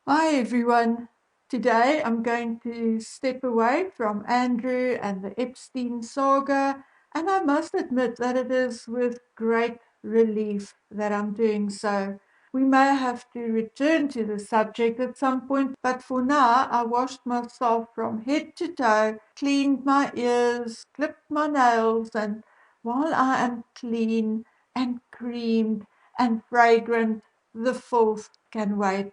Hi everyone. Today I'm going to step away from Andrew and the Epstein saga, and I must admit that it is with great relief that I'm doing so. We may have to return to the subject at some point, but for now I washed myself from head to toe, cleaned my ears, clipped my nails, and while I am clean and creamed and fragrant, the filth can wait.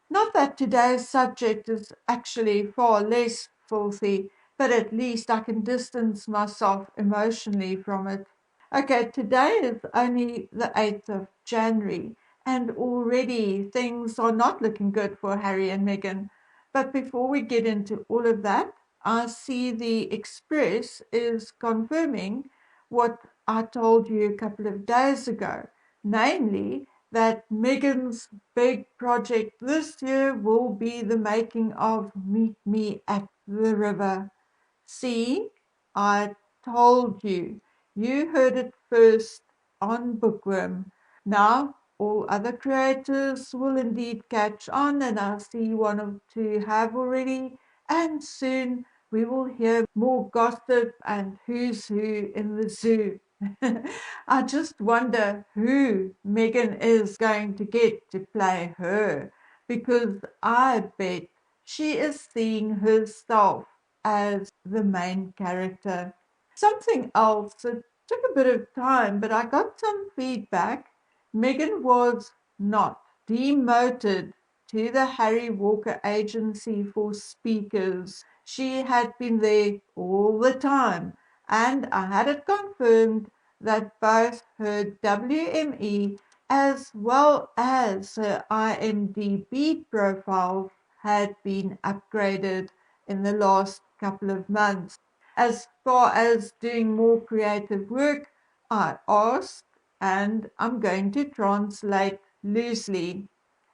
Not that today's subject is actually far less filthy, but at least I can distance myself emotionally from it. Okay, today is only the 8th of January, and already things are not looking good for Harry and Meghan. But before we get into all of that, I see the Express is confirming what I told you a couple of days ago, namely that Meghan's big project this year will be the making of Meet Me at the River. See, I told you. You heard it first on Bookworm. Now, all other creators will indeed catch on, and I see one or two have already. And soon we will hear more gossip and who's who in the zoo. I just wonder who Megan is going to get to play her, because I bet she is seeing herself as the main character. Something else, it took a bit of time, but I got some feedback. Megan was not demoted to the Harry Walker Agency for Speakers. She had been there all the time, and I had it confirmed that both her WME as well as her IMDb profiles had been upgraded in the last couple of months. As far as doing more creative work, I asked, and I'm going to translate loosely.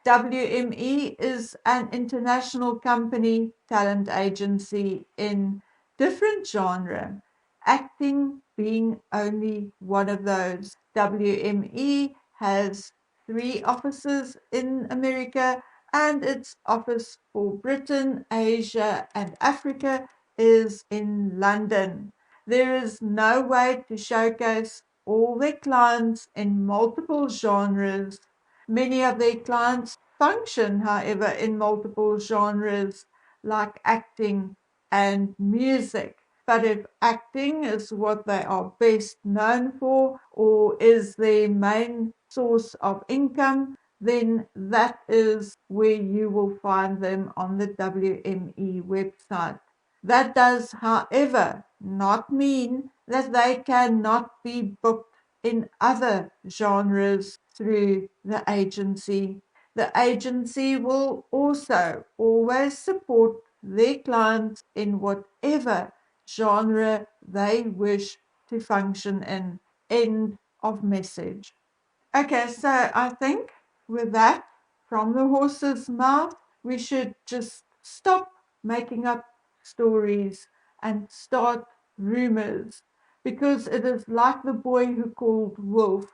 WME is an international company talent agency in different genre, acting being only one of those. WME has three offices in America, and its office for Britain, Asia, and Africa is in London. There is no way to showcase all their clients in multiple genres. Many of their clients function, however, in multiple genres like acting and music. But if acting is what they are best known for or is their main source of income, then that is where you will find them on the WME website. That does, however, not mean that they cannot be booked in other genres through the agency. The agency will also always support their clients in whatever genre they wish to function in. End of message. Okay, so I think with that from the horse's mouth, we should just stop making up stories and start rumors, because it is like the boy who called wolf.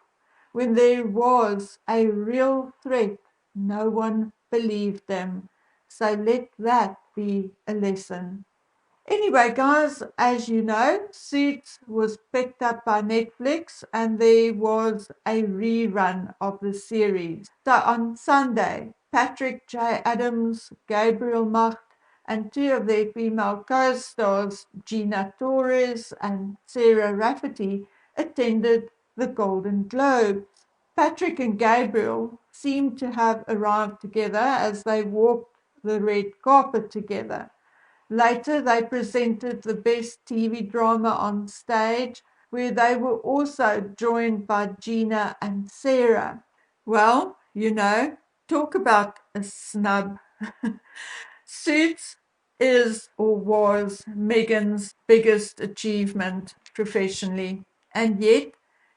When there was a real threat, no one believed them. So let that be a lesson. Anyway, guys, as you know, Suits was picked up by Netflix and there was a rerun of the series. So on Sunday, Patrick J. Adams, Gabriel Macht, and two of their female co-stars, Gina Torres and Sarah Rafferty, attended the Golden Globes. Patrick and Gabriel seemed to have arrived together as they walked the red carpet together. Later, they presented the Best TV Drama on Stage, where they were also joined by Gina and Sarah. Well, talk about a snub. Suits is or was Megan's biggest achievement professionally, and yet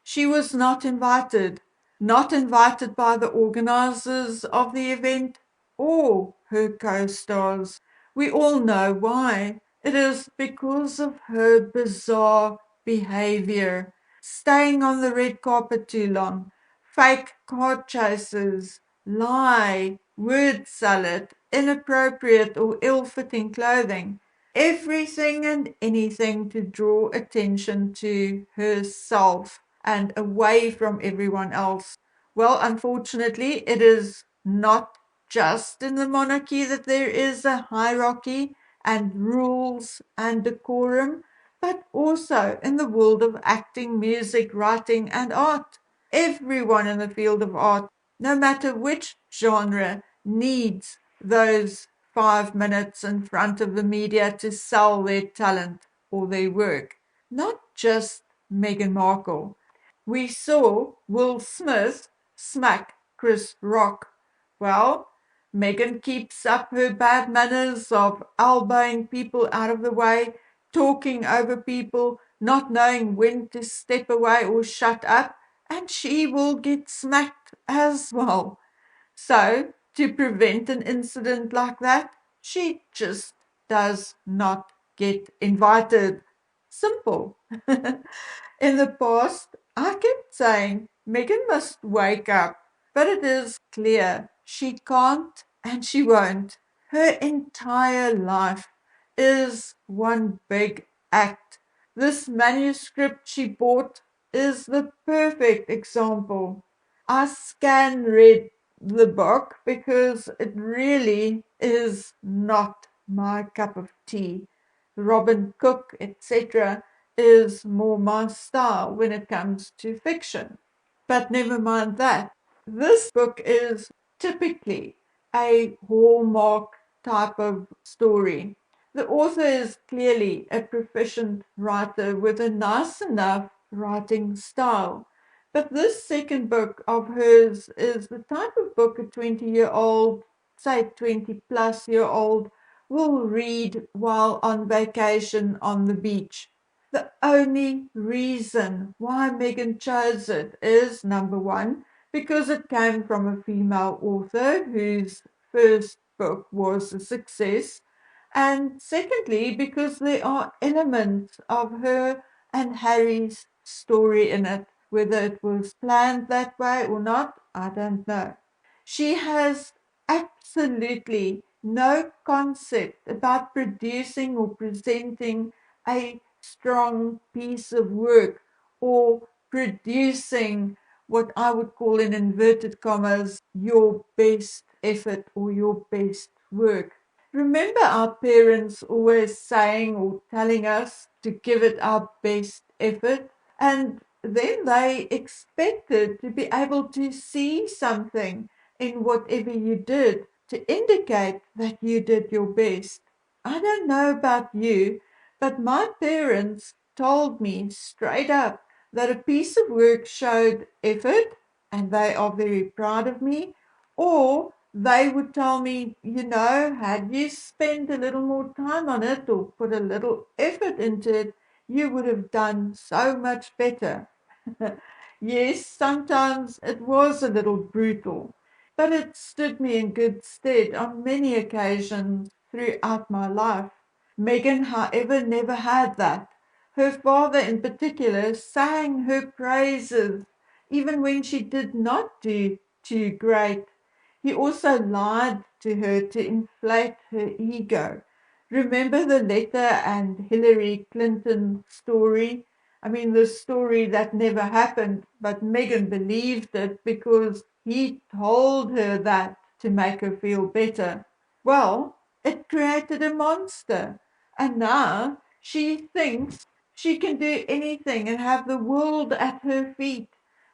she was not invited by the organizers of the event or her co stars. We all know why. It is because of her bizarre behavior, staying on the red carpet too long, fake card chases, lie, word salad, inappropriate or ill-fitting clothing. Everything and anything to draw attention to herself and away from everyone else. Well, unfortunately, it is not just in the monarchy that there is a hierarchy and rules and decorum, but also in the world of acting, music, writing, and art. Everyone in the field of art, no matter which genre, needs those 5 minutes in front of the media to sell their talent or their work. Not just Meghan Markle. We saw Will Smith smack Chris Rock. Well, Meghan keeps up her bad manners of elbowing people out of the way, talking over people, not knowing when to step away or shut up, and she will get smacked as well. So, to prevent an incident like that, she just does not get invited. Simple. In the past, I kept saying Megan must wake up, but it is clear she can't and she won't. Her entire life is one big act. This manuscript she bought is the perfect example. I scan read the book because it really is not my cup of tea. Robin Cook, etc., is more my style when it comes to fiction. But never mind that. This book is typically a hallmark type of story. The author is clearly a proficient writer with a nice enough writing style. But this second book of hers is the type of book a 20-year-old, say 20-plus-year-old, will read while on vacation on the beach. The only reason why Megan chose it is number one, because it came from a female author whose first book was a success, and secondly, because there are elements of her and Harry's story in it. Whether it was planned that way or not, I don't know. She has absolutely no concept about producing or presenting a strong piece of work or producing what I would call in inverted commas your best effort or your best work. Remember our parents always saying or telling us to give it our best effort, and then they expected to be able to see something in whatever you did to indicate that you did your best. I don't know about you, but my parents told me straight up that a piece of work showed effort and they are very proud of me, or they would tell me, had you spent a little more time on it or put a little effort into it, you would have done so much better. Yes, sometimes it was a little brutal, but it stood me in good stead on many occasions throughout my life. Megan, however, never had that. Her father, in particular, sang her praises even when she did not do too great. He also lied to her to inflate her ego. Remember the letter and Hillary Clinton story? I mean, the story that never happened, but Meghan believed it because he told her that to make her feel better. Well, it created a monster, and now she thinks she can do anything and have the world at her feet,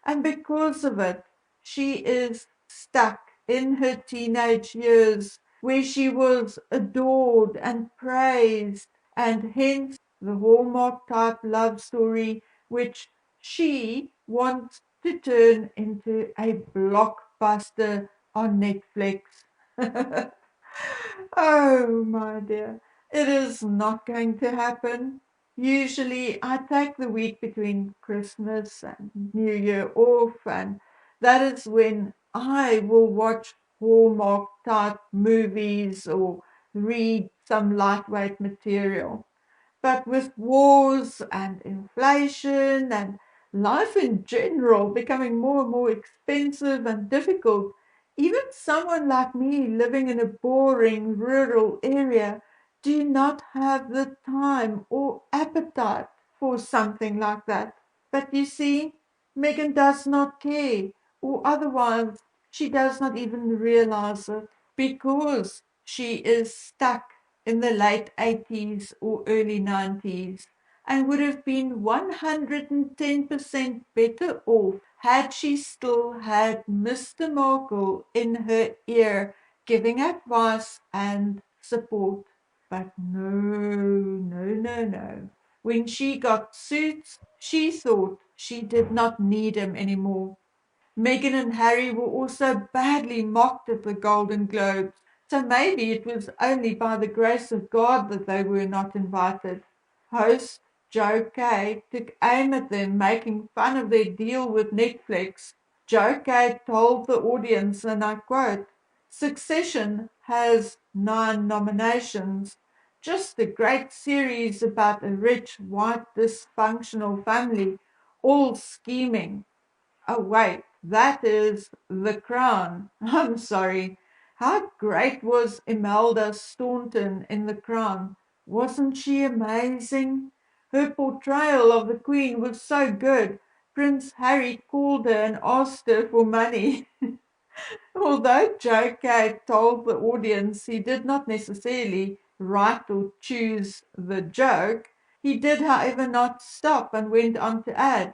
and because of it, she is stuck in her teenage years where she was adored and praised, and hence the Hallmark type love story, which she wants to turn into a blockbuster on Netflix. Oh, my dear, it is not going to happen. Usually, I take the week between Christmas and New Year off, and that is when I will watch Hallmark type movies or read some lightweight material. But with wars and inflation and life in general becoming more and more expensive and difficult, Even someone like me living in a boring rural area do not have the time or appetite for something like that. But you see, Megan does not care, or otherwise she does not even realize it, because she is stuck in the late 80s or early 90s and would have been 110% better off had she still had Mr. Markle in her ear giving advice and support. But no, no, no, no. When she got Suits, she thought she did not need him anymore. Meghan and Harry were also badly mocked at the Golden Globes, so maybe it was only by the grace of God that they were not invited. Host Joe Kay took aim at them, making fun of their deal with Netflix. Joe Kay told the audience, and I quote, Succession has 9 nominations. Just a great series about a rich, white, dysfunctional family, all scheming. Oh, wait, that is The Crown. I'm sorry. How great was Imelda Staunton in The Crown? Wasn't she amazing? Her portrayal of the Queen was so good. Prince Harry called her and asked her for money. Although Joe Kay told the audience he did not necessarily write or choose the joke, he did, however, not stop and went on to add,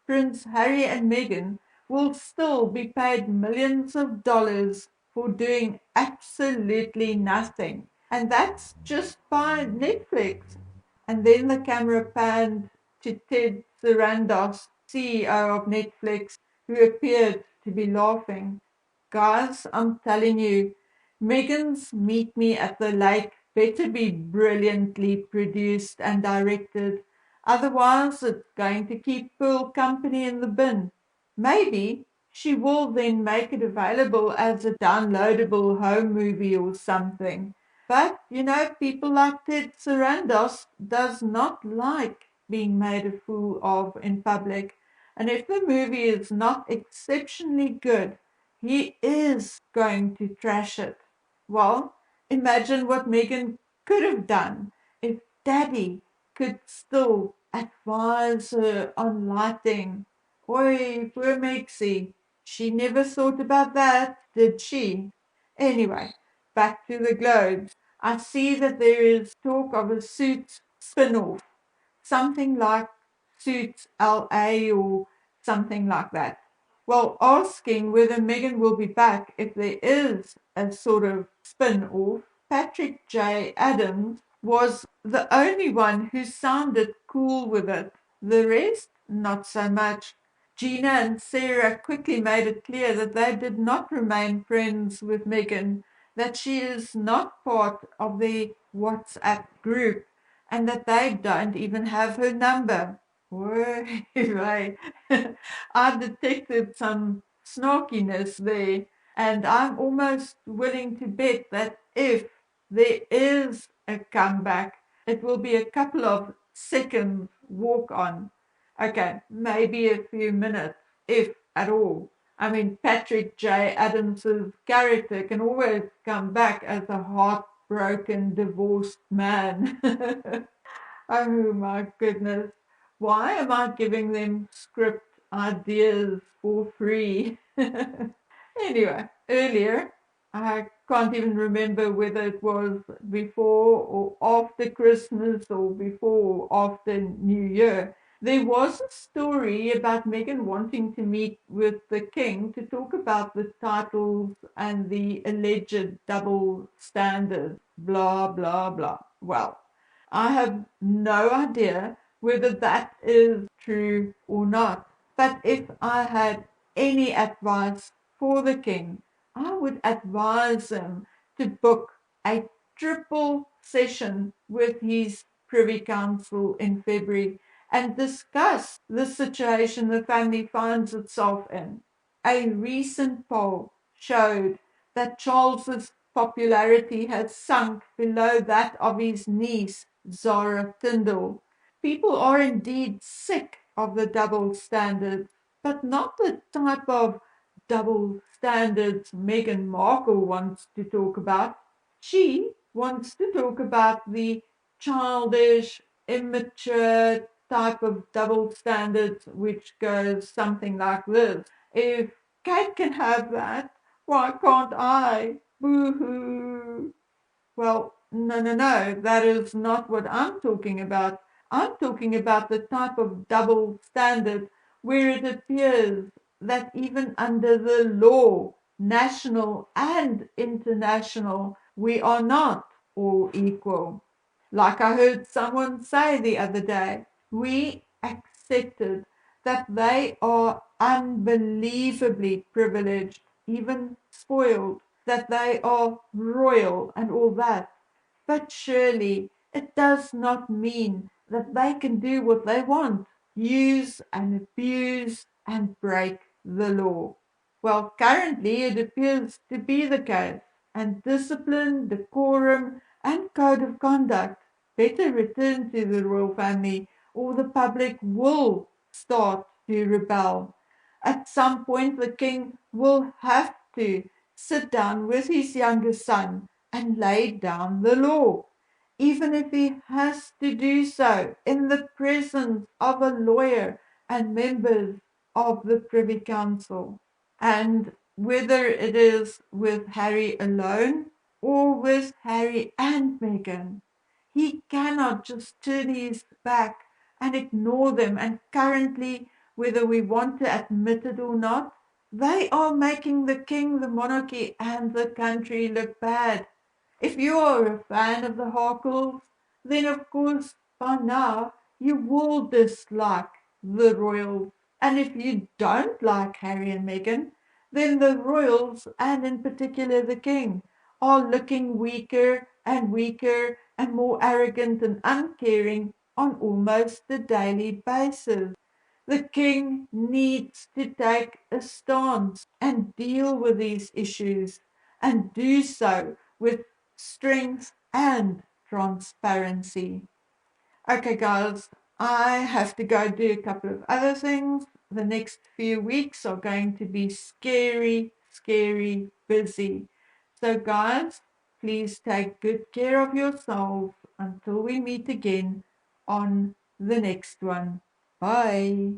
Prince Harry and Meghan will still be paid millions of dollars for doing absolutely nothing. And that's just by Netflix. And then the camera panned to Ted Sarandos, CEO of Netflix, who appeared to be laughing. Guys, I'm telling you, Megan's Meet Me at the Lake better be brilliantly produced and directed. Otherwise, it's going to keep Pearl company in the bin. Maybe she will then make it available as a downloadable home movie or something. But, people like Ted Sarandos does not like being made a fool of in public. And if the movie is not exceptionally good, he is going to trash it. Well, imagine what Megan could have done if Daddy could still advise her on lighting. Oi, poor Mexie. She never thought about that, did she? Anyway, back to the globes. I see that there is talk of a Suits spin-off, something like Suits LA or something like that. Well, asking whether Megan will be back if there is a sort of spin-off, Patrick J. Adams was the only one who sounded cool with it. The rest, not so much. Gina and Sarah quickly made it clear that they did not remain friends with Megan, that she is not part of the WhatsApp group, and that they don't even have her number. Right. I detected some snarkiness there, and I'm almost willing to bet that if there is a comeback, it will be a couple of seconds walk on. Okay, maybe a few minutes, if at all. I mean, Patrick J. Adams's character can always come back as a heartbroken, divorced man. Oh my goodness. Why am I giving them script ideas for free? Anyway, earlier, I can't even remember whether it was before or after Christmas or before or after New Year. There was a story about Meghan wanting to meet with the king to talk about the titles and the alleged double standards, blah, blah, blah. Well, I have no idea whether that is true or not. But if I had any advice for the king, I would advise him to book a triple session with his Privy Council in February and discuss the situation the family finds itself in. A recent poll showed that Charles's popularity had sunk below that of his niece, Zara Tindall. People are indeed sick of the double standards, but not the type of double standards Meghan Markle wants to talk about. She wants to talk about the childish, immature type of double standards, which goes something like this. If Kate can have that, why can't I? Boo hoo. Well, no, no, no, that is not what I'm talking about. I'm talking about the type of double standard where it appears that even under the law, national and international, we are not all equal. Like I heard someone say the other day, we accepted that they are unbelievably privileged, even spoiled, that they are royal and all that. But surely it does not mean that they can do what they want, use and abuse and break the law. Well, currently it appears to be the case, and discipline, decorum, and code of conduct better return to the royal family, or the public will start to rebel. At some point, the king will have to sit down with his youngest son and lay down the law, even if he has to do so in the presence of a lawyer and members of the Privy Council. And whether it is with Harry alone or with Harry and Meghan, he cannot just turn his back and ignore them. And currently, whether we want to admit it or not, they are making the king, the monarchy, and the country look bad. If you are a fan of the Harkles, then of course by now you will dislike the royals. And if you don't like Harry and Meghan, then the royals, and in particular the king, are looking weaker and weaker and more arrogant and uncaring on almost a daily basis. The king needs to take a stance and deal with these issues and do so with strength and transparency. Okay, guys, I have to go do a couple of other things. The next few weeks are going to be scary, scary busy. So, guys, please take good care of yourselves until we meet again on the next one. Bye.